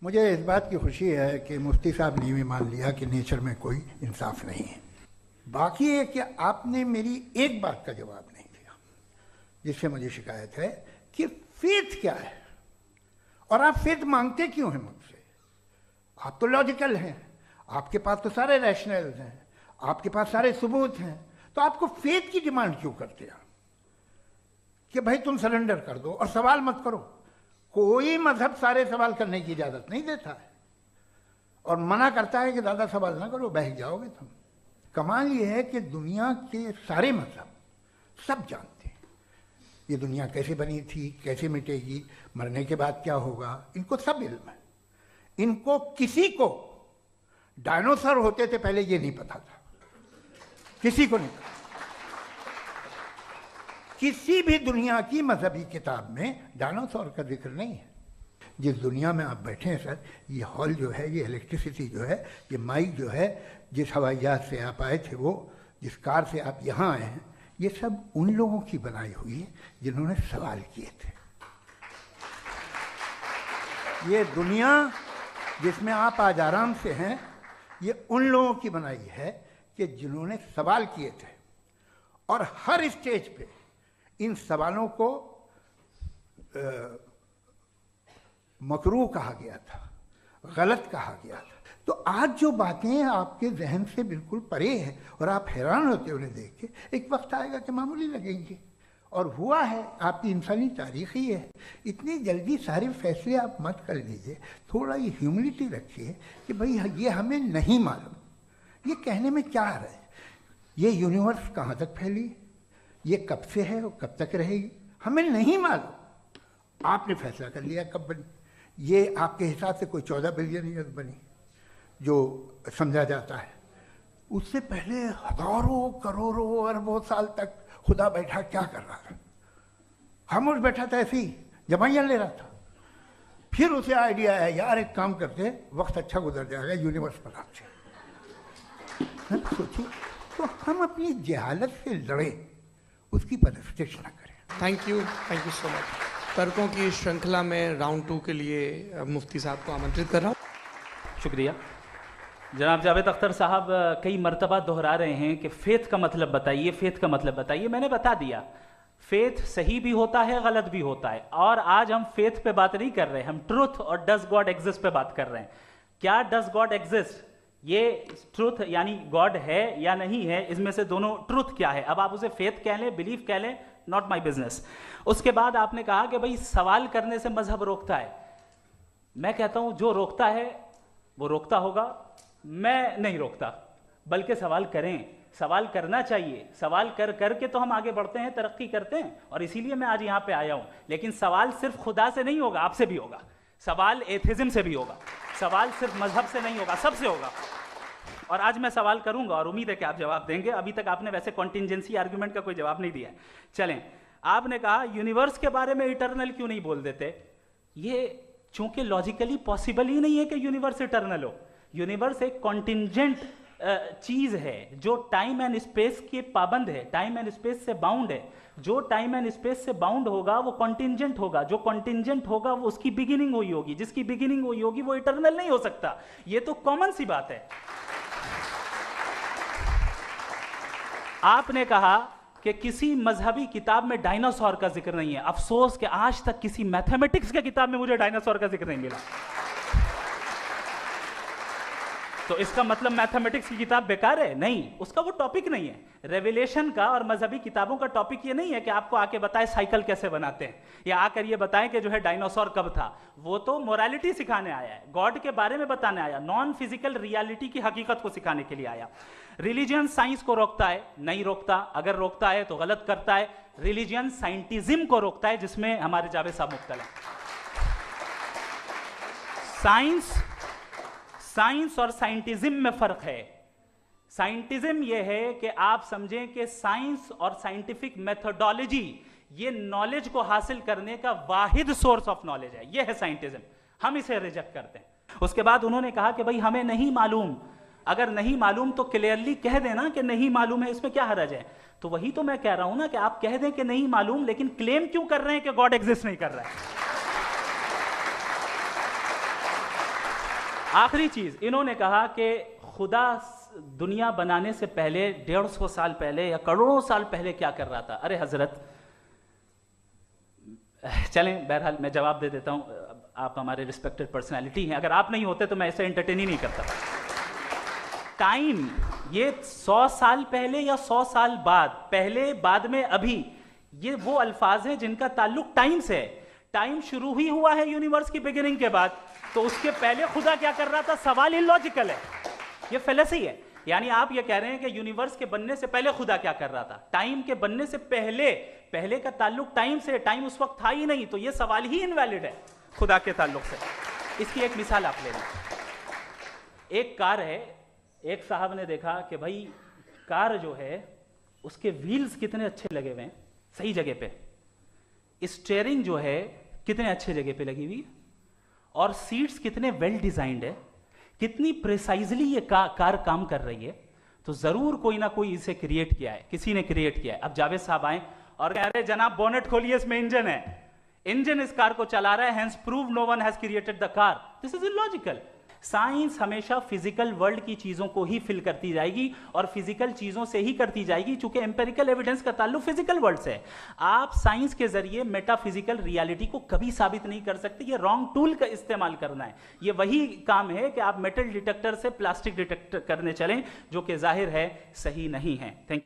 मुझे इस बात की खुशी है कि मुफ्ती साहब ने भी मान लिया कि नेचर में कोई इंसाफ नहीं है। बाकी है कि आपने मेरी एक बात का जवाब नहीं दिया जिससे मुझे शिकायत है कि फेथ क्या है और आप फेथ मांगते क्यों हैं मुझसे। आप तो लॉजिकल हैं, आपके पास तो सारे रैशनल हैं, आपके पास सारे सबूत हैं, तो आपको फेथ की डिमांड क्यों करते हैं कि भाई तुम सरेंडर कर दो और सवाल मत करो। कोई मजहब सारे सवाल करने की इजाजत नहीं देता है और मना करता है कि ज़्यादा सवाल ना करो, बह जाओगे तुम। कमाल ये है कि दुनिया के सारे मजहब सब जानते हैं ये दुनिया कैसे बनी थी, कैसे मिटेगी, मरने के बाद क्या होगा, इनको सब इल्म है। इनको किसी को डायनासोर होते थे पहले ये नहीं पता था, किसी को नहीं पता। किसी भी दुनिया की मजहबी किताब में डायनासोर का जिक्र नहीं है। जिस दुनिया में आप बैठे हैं सर, ये हॉल जो है, ये इलेक्ट्रिसिटी जो है, ये माइक जो है, जिस हवाई जहाज से आप आए थे, वो जिस कार से आप यहाँ आए हैं, ये सब उन लोगों की बनाई हुई है जिन्होंने सवाल किए थे। ये दुनिया जिसमें आप आज आराम से हैं, ये उन लोगों की बनाई है कि जिन्होंने सवाल किए थे। और हर स्टेज पे इन सवालों को मकरूह कहा गया था, गलत कहा गया था। तो आज जो बातें आपके जहन से बिल्कुल परे हैं और आप हैरान होते उन्हें देख के, एक वक्त आएगा कि मामूली लगेंगे। और हुआ है, आपकी इंसानी तारीख ही है। इतनी जल्दी सारे फैसले आप मत कर लीजिए, थोड़ा ये ह्यूमिलिटी रखिए कि भाई ये हमें नहीं मालूम। ये कहने में क्या आ रहा है, ये यूनिवर्स कहाँ तक फैली, ये कब से है और कब तक रहेगी, हमें नहीं मालूम। आपने फैसला कर लिया कब बनी। ये आपके हिसाब से कोई 14 बिलियन ईयर बनी जो समझा जाता है। उससे पहले हजारों करोड़ों अरबों साल तक खुदा बैठा क्या कर रहा था? खामोश बैठा था, ऐसे ही जमाइयाँ ले रहा था। फिर उसे आइडिया आया, यार एक काम करते, वक्त अच्छा गुजर जाएगा, यूनिवर्स पर आपसे सोचिए। तो हम अपनी जहालत से लड़े, उसकी परस्तिश न करें। Thank you so much. तर्कों की श्रृंखला में राउंड 2 के लिए मुफ्ती साहब को आमंत्रित कर रहा हूँ। शुक्रिया। जनाब जावेद अख्तर साहब कई मर्तबा दोहरा रहे हैं कि फेथ का मतलब बताइए, फेथ का मतलब बताइए। मैंने बता दिया, फेथ सही भी होता है, गलत भी होता है। और आज हम फेथ पे बात नहीं कर रहे, हम ट्रुथ और डज गॉड एग्जिस्ट पे बात कर रहे हैं। क्या डज गॉड एग्जिस्ट, ये ट्रुथ यानी गॉड है या नहीं है, इसमें से दोनों ट्रुथ क्या है। अब आप उसे फेथ कह लें, बिलीफ कह लें, नॉट माई बिजनेस। उसके बाद आपने कहा कि भाई सवाल करने से मजहब रोकता है। मैं कहता हूं जो रोकता है वो रोकता होगा, मैं नहीं रोकता। बल्कि सवाल करें, सवाल करना चाहिए। सवाल कर करके तो हम आगे बढ़ते हैं, तरक्की करते हैं, और इसीलिए मैं आज यहां पे आया हूं। लेकिन सवाल सिर्फ खुदा से नहीं होगा, आपसे भी होगा। सवाल एथिज्म से भी होगा, सवाल सिर्फ मजहब से नहीं होगा, सबसे होगा। और आज मैं सवाल करूंगा और उम्मीद है कि आप जवाब देंगे। अभी तक आपने वैसे कॉन्टिंजेंसी आर्गुमेंट का कोई जवाब नहीं दिया है। चलें, आपने कहा यूनिवर्स के बारे में इटर्नल क्यों नहीं बोल देते। ये चूंकि लॉजिकली पॉसिबल ही नहीं है कि यूनिवर्स इटर्नल हो। यूनिवर्स एक कॉन्टिंजेंट चीज है जो टाइम एंड स्पेस के पाबंद है, टाइम एंड स्पेस से बाउंड है। जो टाइम एंड स्पेस से बाउंड होगा वो कॉन्टिंजेंट होगा, जो कॉन्टिंजेंट होगा वो उसकी बिगिनिंग हुई होगी, जिसकी बिगिनिंग हुई होगी वो इटर्नल नहीं हो सकता। ये तो कॉमन सी बात है। आपने कहा कि किसी मजहबी किताब में डायनासोर का जिक्र नहीं है। अफसोस कि आज तक किसी मैथमेटिक्स की किताब में मुझे डायनासोर का जिक्र नहीं मिला। तो इसका मतलब मैथमेटिक्स की किताब बेकार है? नहीं, उसका वो टॉपिक नहीं है। रेवलेशन का और मजहबी किताबों का टॉपिक ये नहीं है कि आपको आके बताए साइकिल कैसे बनाते हैं, या आकर ये बताएं कि जो है डायनासोर कब था। वो तो मोरालिटी सिखाने आया है, गॉड के बारे में बताने आया, नॉन फिजिकल रियलिटी की हकीकत को सिखाने के लिए आया। रिलीजियन साइंस को रोकता है? नहीं रोकता। अगर रोकता है तो गलत करता है। रिलीजियन साइंटिज्म को रोकता है, जिसमें हमारे जावेद साहब मुब्तला हैं। साइंस और साइंटिज्म में फर्क है। साइंटिज्म यह है कि आप समझें कि साइंस और साइंटिफिक मेथोडोलॉजी ये नॉलेज को हासिल करने का वाहिद सोर्स ऑफ नॉलेज है। यह है साइंटिज्म, हम इसे रिजेक्ट करते हैं। उसके बाद उन्होंने कहा कि भाई हमें नहीं मालूम। अगर नहीं मालूम तो क्लियरली कह देना कि नहीं मालूम है, इसमें क्या हर्ज है। तो वही तो मैं कह रहा हूं ना कि आप कह दें कि नहीं मालूम, लेकिन क्लेम क्यों कर रहे हैं कि गॉड एग्जिस्ट नहीं कर रहा है। आखिरी चीज, इन्होंने कहा कि खुदा दुनिया बनाने से पहले 150 साल पहले या करोड़ों साल पहले क्या कर रहा था। अरे हजरत, चलें, बहरहाल मैं जवाब दे देता हूं, आप हमारे रिस्पेक्टेड पर्सनालिटी हैं, अगर आप नहीं होते तो मैं ऐसे एंटरटेन ही नहीं करता। टाइम, ये 100 साल पहले या 100 साल बाद, पहले बाद में अभी, ये वो अल्फाज हैं जिनका ताल्लुक टाइम से है। टाइम शुरू ही हुआ है यूनिवर्स की बिगिनिंग के बाद, तो उसके पहले खुदा क्या कर रहा था, सवाल इलॉजिकल है, ये फेलेसी है। यानी आप ये कह रहे हैं कि यूनिवर्स के बनने से पहले खुदा क्या कर रहा था, टाइम के बनने से पहले, पहले का ताल्लुक टाइम से, टाइम उस वक्त था ही नहीं, तो ये सवाल ही इनवैलिड है खुदा के ताल्लुक से। इसकी एक मिसाल आप ले लें। एक कार है, एक साहब ने देखा कि भाई कार जो है उसके व्हील्स कितने अच्छे लगे हुए हैं, सही जगह पे, स्टीयरिंग जो है कितने अच्छे जगह पे लगी हुई, और सीट्स कितने वेल डिजाइंड है, कितनी प्रिसाइजली ये कार काम कर रही है, तो जरूर कोई ना कोई इसे क्रिएट किया है, किसी ने क्रिएट किया है। अब जावेद साहब आए और कह रहे जनाब बोनेट खोलिए, इसमें इंजन है, इंजन इस कार को चला रहा है, hence prove no one has created the car. This is illogical. Science हमेशा फिजिकल वर्ल्ड की चीजों को ही फिल करती जाएगी और फिजिकल चीजों से ही करती जाएगी, चूंकि एम्पेरिकल एविडेंस का ताल्लुक फिजिकल वर्ल्ड से है। आप साइंस के जरिए मेटाफिजिकल रियलिटी को कभी साबित नहीं कर सकते, ये रॉन्ग टूल का इस्तेमाल करना है। ये वही काम है कि आप मेटल डिटेक्टर से प्लास्टिक डिटेक्टर करने चलें, जो कि जाहिर है सही नहीं है। Thank you.